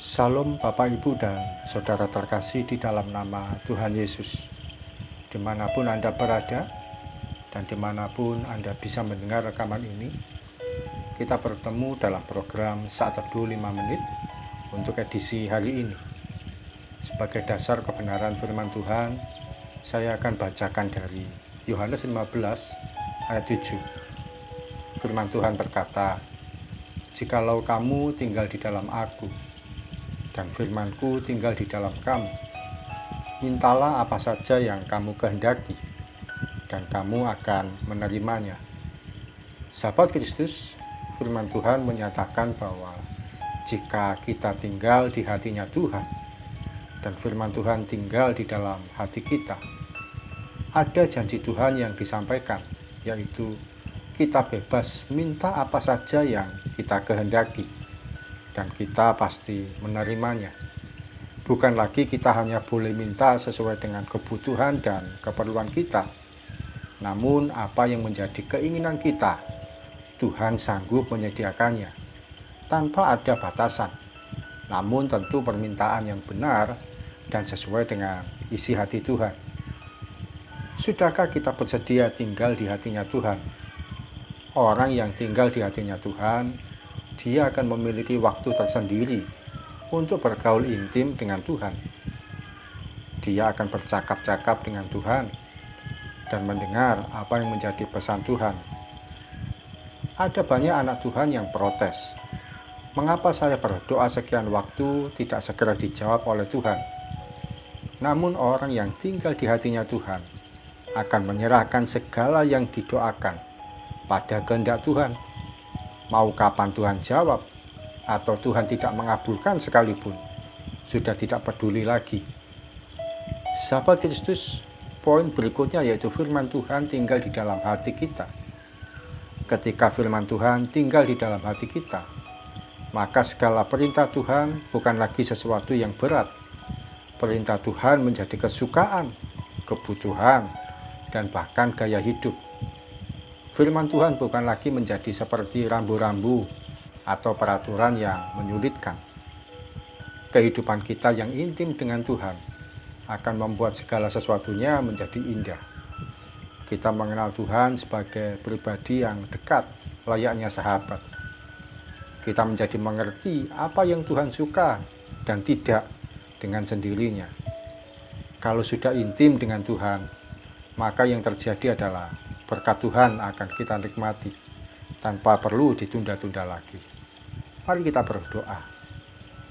Salam Bapak Ibu dan Saudara terkasih di dalam nama Tuhan Yesus. Dimanapun Anda berada dan dimanapun Anda bisa mendengar rekaman ini, kita bertemu dalam program Saat Teduh 5 Menit untuk edisi hari ini. Sebagai dasar kebenaran firman Tuhan, saya akan bacakan dari Yohanes 15 ayat 7. Firman Tuhan berkata, "Jikalau kamu tinggal di dalam Aku, dan firman-Ku tinggal di dalam kamu, mintalah apa saja yang kamu kehendaki, dan kamu akan menerimanya." Sahabat Kristus, firman Tuhan menyatakan bahwa jika kita tinggal di hatinya Tuhan, dan firman Tuhan tinggal di dalam hati kita, ada janji Tuhan yang disampaikan, yaitu kita bebas minta apa saja yang kita kehendaki, dan kita pasti menerimanya. Bukan lagi kita hanya boleh minta sesuai dengan kebutuhan dan keperluan kita, namun apa yang menjadi keinginan kita, Tuhan sanggup menyediakannya tanpa ada batasan, namun tentu permintaan yang benar dan sesuai dengan isi hati Tuhan. Sudahkah kita bersedia tinggal di hatinya Tuhan? Orang yang tinggal di hatinya Tuhan, dia akan memiliki waktu tersendiri untuk bergaul intim dengan Tuhan. Dia akan bercakap-cakap dengan Tuhan dan mendengar apa yang menjadi pesan Tuhan. Ada banyak anak Tuhan yang protes. Mengapa saya berdoa sekian waktu tidak segera dijawab oleh Tuhan? Namun orang yang tinggal di hatinya Tuhan akan menyerahkan segala yang didoakan pada kehendak Tuhan. Mau kapan Tuhan jawab atau Tuhan tidak mengabulkan sekalipun, sudah tidak peduli lagi. Sahabat Kristus, poin berikutnya yaitu firman Tuhan tinggal di dalam hati kita. Ketika firman Tuhan tinggal di dalam hati kita, maka segala perintah Tuhan bukan lagi sesuatu yang berat. Perintah Tuhan menjadi kesukaan, kebutuhan, dan bahkan gaya hidup. Firman Tuhan bukan lagi menjadi seperti rambu-rambu atau peraturan yang menyulitkan. Kehidupan kita yang intim dengan Tuhan akan membuat segala sesuatunya menjadi indah. Kita mengenal Tuhan sebagai pribadi yang dekat, layaknya sahabat. Kita menjadi mengerti apa yang Tuhan suka dan tidak dengan sendirinya. Kalau sudah intim dengan Tuhan, maka yang terjadi adalah berkat Tuhan akan kita nikmati tanpa perlu ditunda-tunda lagi. Mari kita berdoa.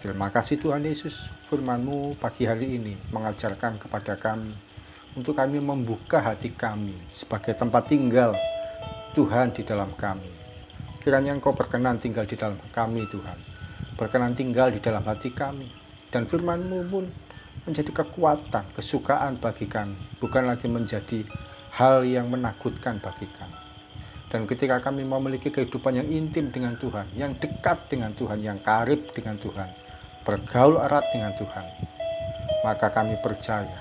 Terima kasih Tuhan Yesus, firman-Mu pagi hari ini mengajarkan kepada kami untuk kami membuka hati kami sebagai tempat tinggal Tuhan di dalam kami. Kiranya Engkau berkenan tinggal di dalam kami Tuhan, berkenan tinggal di dalam hati kami, dan firman-Mu pun menjadi kekuatan, kesukaan bagi kami, bukan lagi menjadi hal yang menakutkan bagi kami. Dan ketika kami memiliki kehidupan yang intim dengan Tuhan, yang dekat dengan Tuhan, yang karib dengan Tuhan, bergaul erat dengan Tuhan, maka kami percaya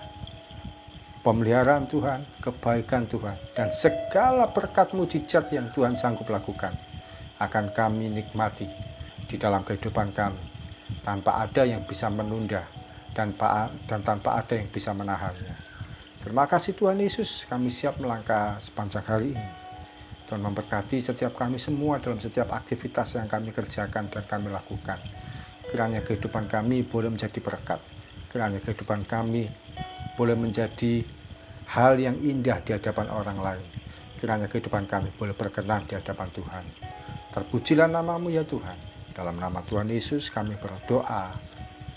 pemeliharaan Tuhan, kebaikan Tuhan, dan segala berkat mujizat yang Tuhan sanggup lakukan akan kami nikmati di dalam kehidupan kami, tanpa ada yang bisa menunda dan tanpa ada yang bisa menahannya. Terima kasih Tuhan Yesus, kami siap melangkah sepanjang hari ini. Tuhan memberkati setiap kami semua dalam setiap aktivitas yang kami kerjakan dan kami lakukan. Kiranya kehidupan kami boleh menjadi berkat. Kiranya kehidupan kami boleh menjadi hal yang indah di hadapan orang lain. Kiranya kehidupan kami boleh berkenan di hadapan Tuhan. Terpujilah nama-Mu ya Tuhan. Dalam nama Tuhan Yesus kami berdoa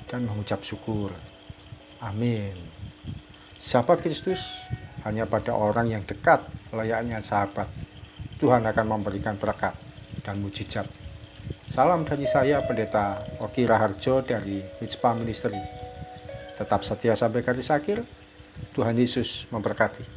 dan mengucap syukur. Amin. Sahabat Kristus, hanya pada orang yang dekat, layaknya sahabat, Tuhan akan memberikan berkat dan mujizat. Salam dari saya, Pendeta Oki Raharjo dari Mitspa Ministry. Tetap setia sampai garis akhir. Tuhan Yesus memberkati.